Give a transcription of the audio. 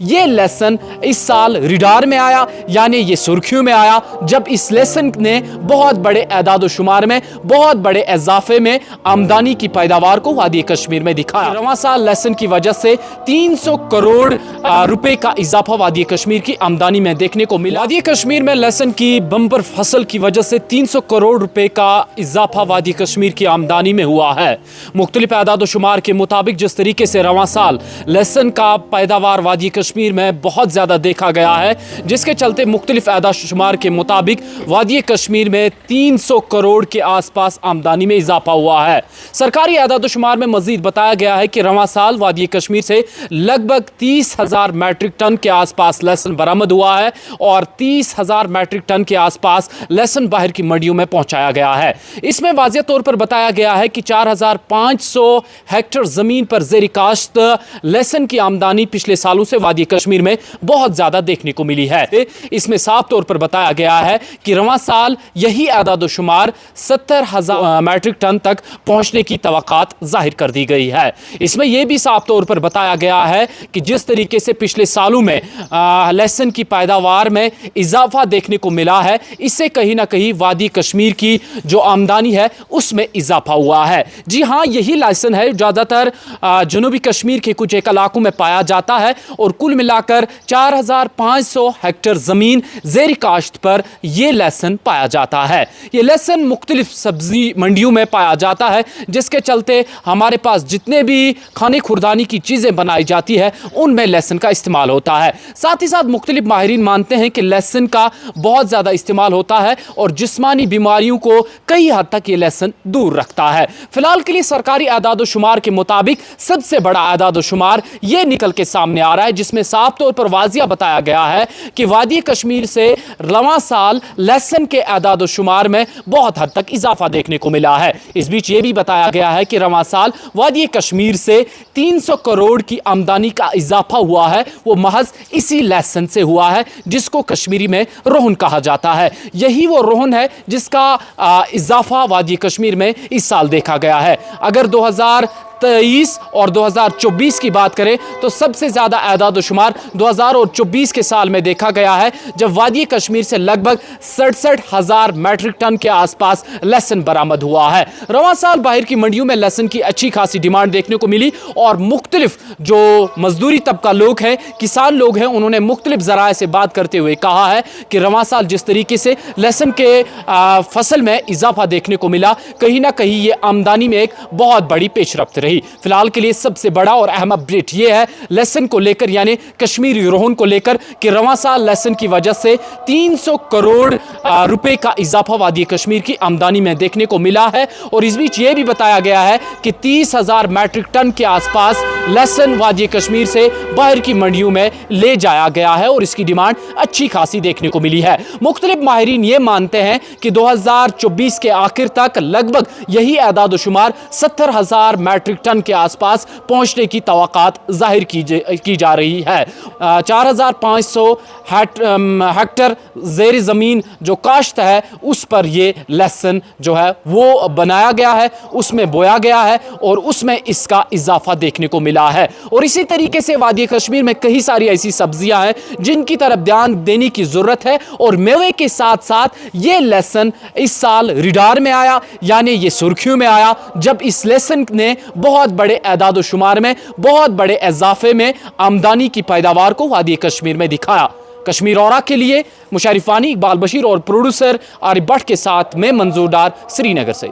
یہ لیسن اس سال ریڈار میں آیا، یعنی یہ سرخیوں میں آیا، جب اس لیسن نے بہت بڑے اعداد و شمار میں بہت بڑے اضافے میں آمدنی کی پیداوار کو وادی کشمیر میں دکھایا۔ رواں سال لیسن کی وجہ سے 300 کروڑ روپے کا اضافہ وادی کشمیر کی آمدنی میں دیکھنے کو ملا۔ وادی کشمیر میں لیسن کی بمپر فصل کی وجہ سے 300 کروڑ روپے کا اضافہ وادی کشمیر کی آمدنی میں ہوا ہے۔ مختلف اعداد و شمار کے مطابق جس طریقے سے رواں سال لیسن کا پیداوار وادی کشمیر میں بہت زیادہ دیکھا گیا ہے، جس کے چلتے مختلف اعداد و شمار کے مطابق وادی کشمیر میں 300 کروڑ کے آس پاس آمدنی میں اضافہ ہوا ہے۔ سرکاری اعداد و شمار میں مزید بتایا گیا ہے کہ رواں سال وادی کشمیر سے لگ بھگ 30,000 میٹرک ٹن کے آس پاس لیسن برآمد ہوا ہے اور 30,000 میٹرک ٹن کے آس پاس لیسن باہر کی منڈیوں میں پہنچایا گیا ہے۔ اس میں واضح طور پر بتایا گیا ہے کہ 4,500 ہیکٹر زمین پر زیر کاشت لیسن کی آمدنی پچھلے سالوں سے وادی کشمیر میں بہت زیادہ دیکھنے کو ملی ہے۔ اس میں صاف طور پر بتایا گیا ہے کہ رواں سال یہی اعداد و شمار 70,000 میٹرک ٹن تک پہنچنے کی توقعات ظاہر کر دی گئی ہے۔ اس میں یہ بھی صاف طور پر بتایا گیا ہے کہ جس طریقے سے پچھلے سالوں میں لیسن کی پیداوار میں اضافہ دیکھنے کو ملا ہے، اس سے کہیں نہ کہیں وادی کشمیر کی جو آمدنی ہے اس میں اضافہ ہوا ہے۔ جی ہاں، یہی لیسن ہے زیادہ تر جنوبی کشمیر کے کچھ ایک علاقوں میں پایا جاتا ہے اور کل ملا کر 4,500 ہیکٹر زمین زیر کاشت پر یہ لیسن پایا جاتا ہے۔ یہ لیسن مختلف سبزی منڈیوں میں پایا جاتا ہے، جس کے چلتے ہمارے پاس جتنے بھی کھانے خوردانی کی چیزیں بنائی جاتی ہے ان میں لیسن کا استعمال ہوتا ہے۔ ساتھ ہی ساتھ مختلف ماہرین مانتے ہیں کہ لیسن کا بہت زیادہ استعمال ہوتا ہے اور جسمانی بیماریوں کو کئی حد تک یہ لیسن دور رکھتا ہے۔ فی الحال کے لیے سرکاری اعداد و شمار کے مطابق سب سے بڑا اعداد و شمار یہ نکل کے سامنے آ رہا ہے، جس میں صاف طور پر واضح بتایا گیا ہے کہ وادی کشمیر سے رواں سال لیسن کے اعداد و شمار میں بہت حد تک اضافہ دیکھنے کو ملا ہے۔ اس بیچ یہ بھی بتایا گیا ہے کہ رواں سال وادی کشمیر سے 300 کروڑ کی آمدنی کا اضافہ ہوا ہے، وہ محض اسی لیسن سے ہوا ہے، جس کو کشمیری میں روہن کہا جاتا ہے۔ یہی وہ روہن ہے جس کا اضافہ وادی کشمیر میں اس سال دیکھا گیا ہے۔ اگر 2023 اور 2024 کی بات کریں تو سب سے زیادہ اعداد و شمار 2024 کے سال میں دیکھا گیا ہے، جب وادی کشمیر سے لگ بھگ 67,000 میٹرک ٹن کے آس پاس لیسن برآمد ہوا ہے۔ رواں سال باہر کی منڈیوں میں لیسن کی اچھی خاصی ڈیمانڈ دیکھنے کو ملی اور مختلف جو مزدوری طبقہ لوگ ہیں، کسان لوگ ہیں، انہوں نے مختلف ذرائع سے بات کرتے ہوئے کہا ہے کہ رواں سال جس طریقے سے لیسن کے فصل میں اضافہ دیکھنے کو ملا، کہیں نہ کہیں یہ آمدنی میں ایک بہت بڑی پیش رفت رہی۔ فی الحال کے لیے سب سے بڑا اور اہم اپڈیٹ یہ ہے لیسن کو لے کر، یعنی کشمیری روہن کو لے کر، کہ رواں سال لیسن کی وجہ سے 300 کروڑ روپے کا اضافہ وادی کشمیر کی آمدنی میں دیکھنے کو ملا ہے اور اس بیچ یہ بھی بتایا گیا ہے کہ 30,000 میٹرک ٹن کے آس پاس لیسن وادی کشمیر سے باہر کی منڈیوں میں لے جایا گیا ہے اور اس کی ڈیمانڈ اچھی خاصی دیکھنے کو ملی ہے۔ مختلف ماہرین یہ مانتے ہیں کہ 2024 کے آخر تک لگ بھگ یہی اعداد و شمار 70,000 میٹرک ٹن کے آس پاس پہنچنے کی توقعات ظاہر کی جا رہی ہے۔ 4,500 ہیکٹر زیر زمین جو کاشت ہے اس پر یہ لیسن جو ہے وہ بنایا گیا ہے، اس میں بویا گیا ہے اور اس میں اس کا اضافہ دیکھنے کو ملا ہے۔ اور اسی طریقے سے وادی کشمیر میں کئی ساری ایسی سبزیاں ہیں جن کی طرف دھیان دینے کی ضرورت ہے اور میوے کے ساتھ ساتھ یہ لیسن اس سال ریڈار میں آیا، یعنی یہ سرخیوں میں آیا، جب اس لیسن نے بہت بڑے اعداد و شمار میں بہت بڑے اضافے میں آمدنی کی پیداوار کو وادی کشمیر میں دکھایا۔ کشمیر اورا کے لیے مشارف فانی، اقبال بشیر اور پروڈیوسر عارف بٹ کے ساتھ میں منظور ڈار، سری نگر سے۔